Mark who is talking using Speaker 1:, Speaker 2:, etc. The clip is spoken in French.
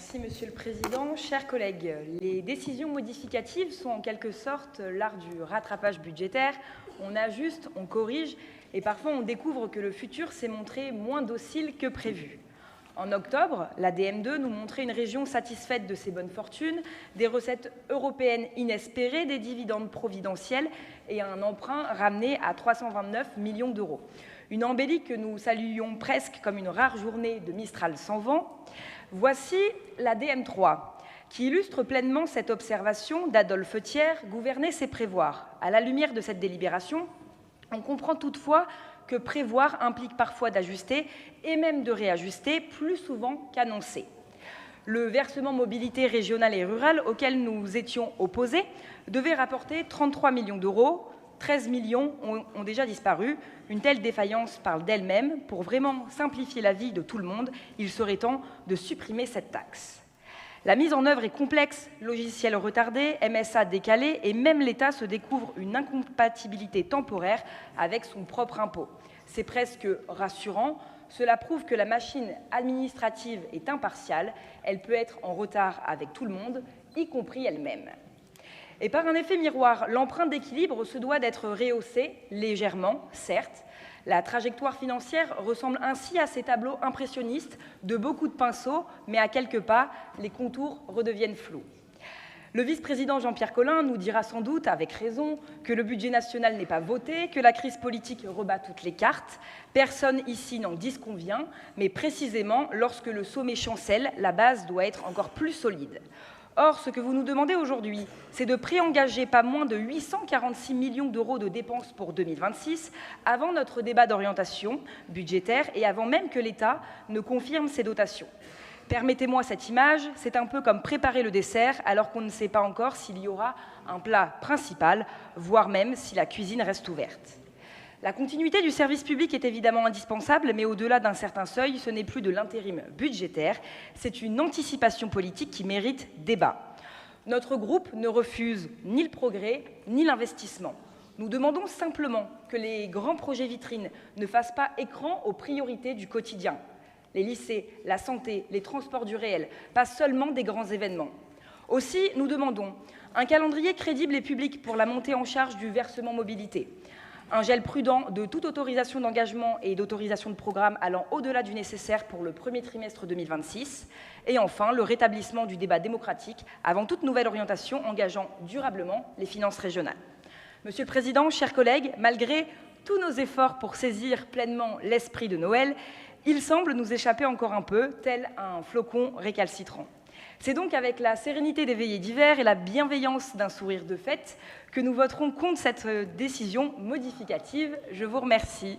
Speaker 1: Merci, Monsieur le Président. Chers collègues, les décisions modificatives sont en quelque sorte l'art du rattrapage budgétaire. On ajuste, on corrige et parfois on découvre que le futur s'est montré moins docile que prévu. En octobre, la DM2 nous montrait une région satisfaite de ses bonnes fortunes, des recettes européennes inespérées, des dividendes providentiels et un emprunt ramené à 329 millions d'euros. Une embellie que nous saluions presque comme une rare journée de Mistral sans vent. Voici la DM3, qui illustre pleinement cette observation d'Adolphe Thiers, gouverner c'est prévoir. À la lumière de cette délibération, on comprend toutefois que prévoir implique parfois d'ajuster et même de réajuster plus souvent qu'annoncer. Le versement mobilité régionale et rurale auquel nous étions opposés devait rapporter 33 millions d'euros. 13 millions ont déjà disparu. Une telle défaillance parle d'elle-même. Pour vraiment simplifier la vie de tout le monde, il serait temps de supprimer cette taxe. La mise en œuvre est complexe, logiciel retardé, MSA décalé, et même l'État se découvre une incompatibilité temporaire avec son propre impôt. C'est presque rassurant. Cela prouve que la machine administrative est impartiale. Elle peut être en retard avec tout le monde, y compris elle-même. Et par un effet miroir, l'empreinte d'équilibre se doit d'être rehaussée, légèrement, certes. La trajectoire financière ressemble ainsi à ces tableaux impressionnistes de beaucoup de pinceaux, mais à quelques pas, les contours redeviennent flous. Le vice-président Jean-Pierre Colin nous dira sans doute, avec raison, que le budget national n'est pas voté, que la crise politique rebat toutes les cartes. Personne ici n'en disconvient, mais précisément, lorsque le sommet chancelle, la base doit être encore plus solide. Or, ce que vous nous demandez aujourd'hui, c'est de préengager pas moins de 846 millions d'euros de dépenses pour 2026 avant notre débat d'orientation budgétaire et avant même que l'État ne confirme ses dotations. Permettez-moi cette image, c'est un peu comme préparer le dessert alors qu'on ne sait pas encore s'il y aura un plat principal, voire même si la cuisine reste ouverte. La continuité du service public est évidemment indispensable, mais au-delà d'un certain seuil, ce n'est plus de l'intérim budgétaire, c'est une anticipation politique qui mérite débat. Notre groupe ne refuse ni le progrès, ni l'investissement. Nous demandons simplement que les grands projets vitrines ne fassent pas écran aux priorités du quotidien. Les lycées, la santé, les transports du réel, pas seulement des grands événements. Aussi, nous demandons un calendrier crédible et public pour la montée en charge du versement mobilité, un gel prudent de toute autorisation d'engagement et d'autorisation de programme allant au-delà du nécessaire pour le premier trimestre 2026, et enfin le rétablissement du débat démocratique avant toute nouvelle orientation engageant durablement les finances régionales. Monsieur le Président, chers collègues, malgré tous nos efforts pour saisir pleinement l'esprit de Noël, il semble nous échapper encore un peu, tel un flocon récalcitrant. C'est donc avec la sérénité des veillées d'hiver et la bienveillance d'un sourire de fête que nous voterons contre cette décision modificative. Je vous remercie.